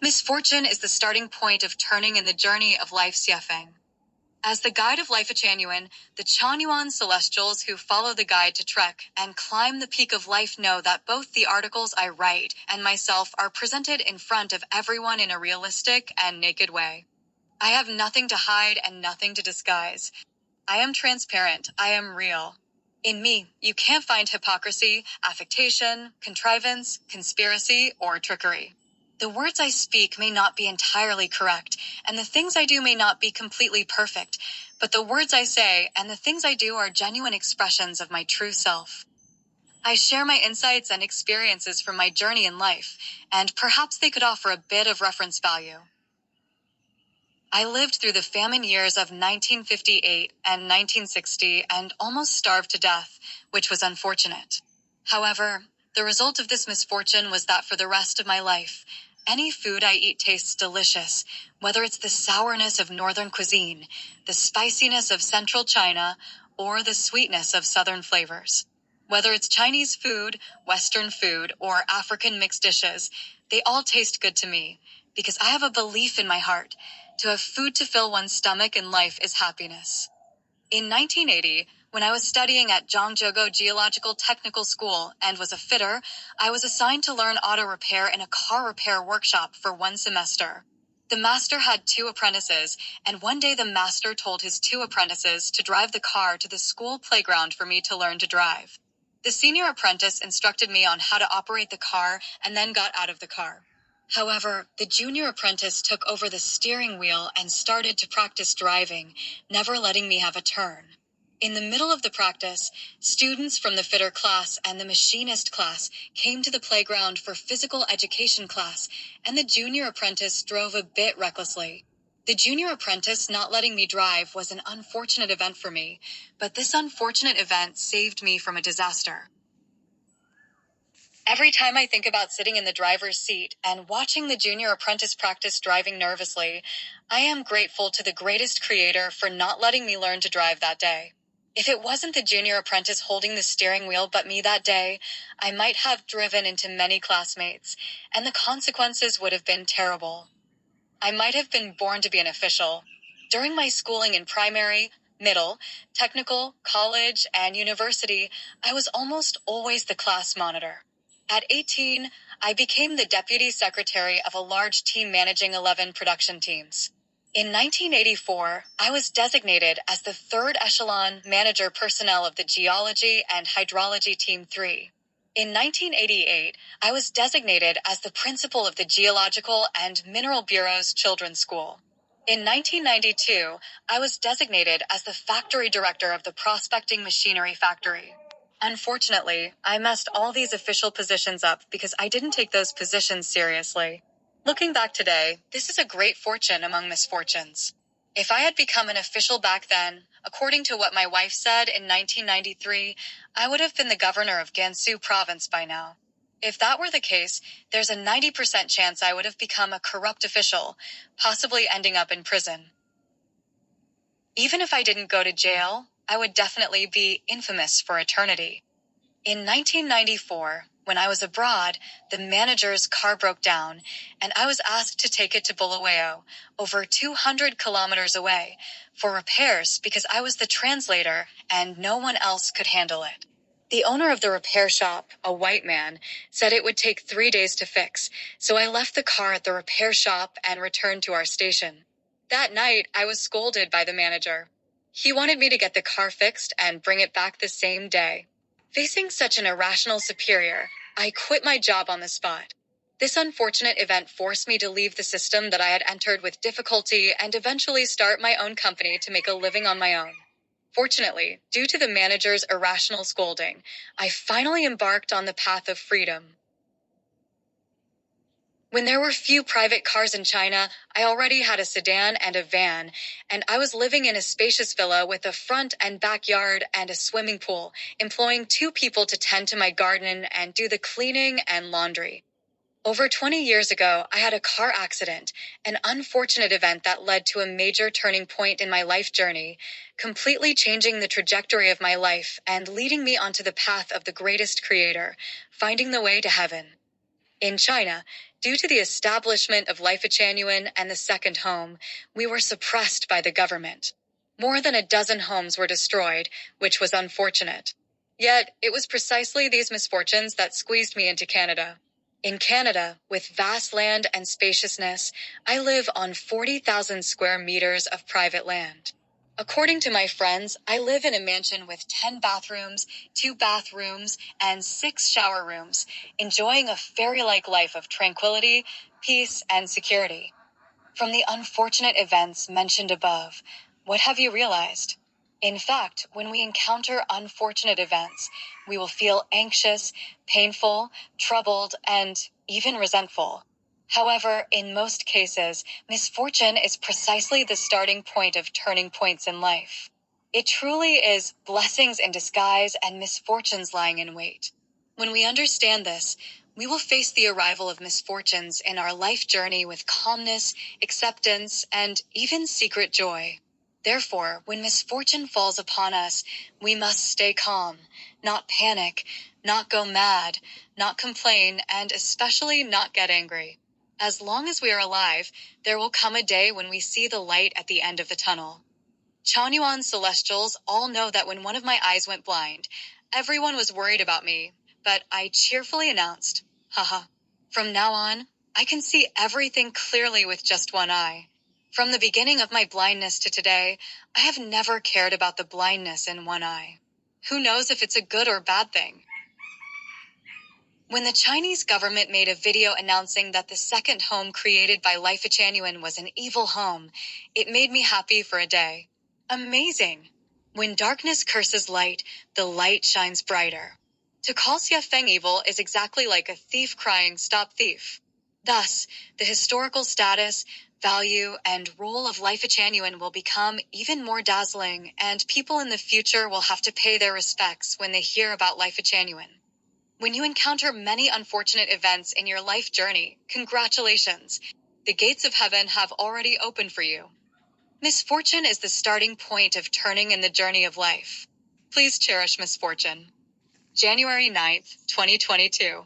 Misfortune is the starting point of turning in the journey of life. Xuefeng. As the guide of Lifechanyuan, the Chanyuan celestials who follow the guide to trek and climb the peak of life know that both the articles I write and myself are presented in front of everyone in a realistic and naked way. I have nothing to hide and nothing to disguise. I am transparent. I am real. In me, you can't find hypocrisy, affectation, contrivance, conspiracy, or trickery. The words I speak may not be entirely correct, and the things I do may not be completely perfect, but the words I say and the things I do are genuine expressions of my true self. I share my insights and experiences from my journey in life, and perhaps they could offer a bit of reference value. I lived through the famine years of 1958 and 1960 and almost starved to death, which was unfortunate. However, the result of this misfortune was that for the rest of my life, any food I eat tastes delicious, whether it's the sourness of northern cuisine, the spiciness of central China, or the sweetness of southern flavors. Whether it's Chinese food, Western food, or African mixed dishes, they all taste good to me, because I have a belief in my heart. To have food to fill one's stomach in life is happiness. In 1980, when I was studying at Zhangzhou Geological Technical School and was a fitter, I was assigned to learn auto repair in a car repair workshop for 1 semester. The master had 2 apprentices, and one day the master told his 2 apprentices to drive the car to the school playground for me to learn to drive. The senior apprentice instructed me on how to operate the car and then got out of the car. However, the junior apprentice took over the steering wheel and started to practice driving, never letting me have a turn. In the middle of the practice, students from the fitter class and the machinist class came to the playground for physical education class, and the junior apprentice drove a bit recklessly. The junior apprentice not letting me drive was an unfortunate event for me, but this unfortunate event saved me from a disaster. Every time I think about sitting in the driver's seat and watching the junior apprentice practice driving nervously, I am grateful to the greatest creator for not letting me learn to drive that day. If it wasn't the junior apprentice holding the steering wheel but me that day, I might have driven into many classmates, and the consequences would have been terrible. I might have been born to be an official. During my schooling in primary, middle, technical, college, and university, I was almost always the class monitor. At 18, I became the deputy secretary of a large team managing 11 production teams. In 1984, I was designated as the 3rd echelon manager personnel of the Geology and Hydrology Team 3. In 1988, I was designated as the principal of the Geological and Mineral Bureau's Children's School. In 1992, I was designated as the factory director of the Prospecting Machinery Factory. Unfortunately, I messed all these official positions up because I didn't take those positions seriously. Looking back today, this is a great fortune among misfortunes. If I had become an official back then, according to what my wife said in 1993, I would have been the governor of Gansu province by now. If that were the case, there's a 90% chance I would have become a corrupt official, possibly ending up in prison. Even if I didn't go to jail, I would definitely be infamous for eternity. In 1994, when I was abroad, the manager's car broke down, and I was asked to take it to Bulawayo, over 200 kilometers away, for repairs because I was the translator and no one else could handle it. The owner of the repair shop, a white man, said it would take 3 days to fix, so I left the car at the repair shop and returned to our station. That night, I was scolded by the manager. He wanted me to get the car fixed and bring it back the same day. Facing such an irrational superior, I quit my job on the spot. This unfortunate event forced me to leave the system that I had entered with difficulty and eventually start my own company to make a living on my own. Fortunately, due to the manager's irrational scolding, I finally embarked on the path of freedom. When there were few private cars in China, I already had a sedan and a van, and I was living in a spacious villa with a front and backyard and a swimming pool, employing 2 people to tend to my garden and do the cleaning and laundry. Over 20 years ago, I had a car accident, an unfortunate event that led to a major turning point in my life journey, completely changing the trajectory of my life and leading me onto the path of the greatest creator, finding the way to heaven. In China, due to the establishment of Lifechanyuan and the second home, we were suppressed by the government. More than a dozen homes were destroyed, which was unfortunate. Yet, it was precisely these misfortunes that squeezed me into Canada. In Canada, with vast land and spaciousness, I live on 40,000 square meters of private land. According to my friends, I live in a mansion with 10 bathrooms, 2 bathrooms, and 6 shower rooms, enjoying a fairy-like life of tranquility, peace, and security. From the unfortunate events mentioned above, what have you realized? In fact, when we encounter unfortunate events, we will feel anxious, painful, troubled, and even resentful. However, in most cases, misfortune is precisely the starting point of turning points in life. It truly is blessings in disguise and misfortunes lying in wait. When we understand this, we will face the arrival of misfortunes in our life journey with calmness, acceptance, and even secret joy. Therefore, when misfortune falls upon us, we must stay calm, not panic, not go mad, not complain, and especially not get angry. As long as we are alive, there will come a day when we see the light at the end of the tunnel. Chanyuan celestials all know that when one of my eyes went blind, everyone was worried about me, but I cheerfully announced, haha. From now on, I can see everything clearly with just one eye. From the beginning of my blindness to today, I have never cared about the blindness in one eye. Who knows if it's a good or bad thing? When the Chinese government made a video announcing that the second home created by Lifechanyuan was an evil home, it made me happy for a day. Amazing! When darkness curses light, the light shines brighter. To call Xuefeng evil is exactly like a thief crying, "Stop thief." Thus, the historical status, value, and role of Lifechanyuan will become even more dazzling, and people in the future will have to pay their respects when they hear about Lifechanyuan. When you encounter many unfortunate events in your life journey, congratulations! The gates of heaven have already opened for you. Misfortune is the starting point of turning in the journey of life. Please cherish misfortune. January 9th, 2022.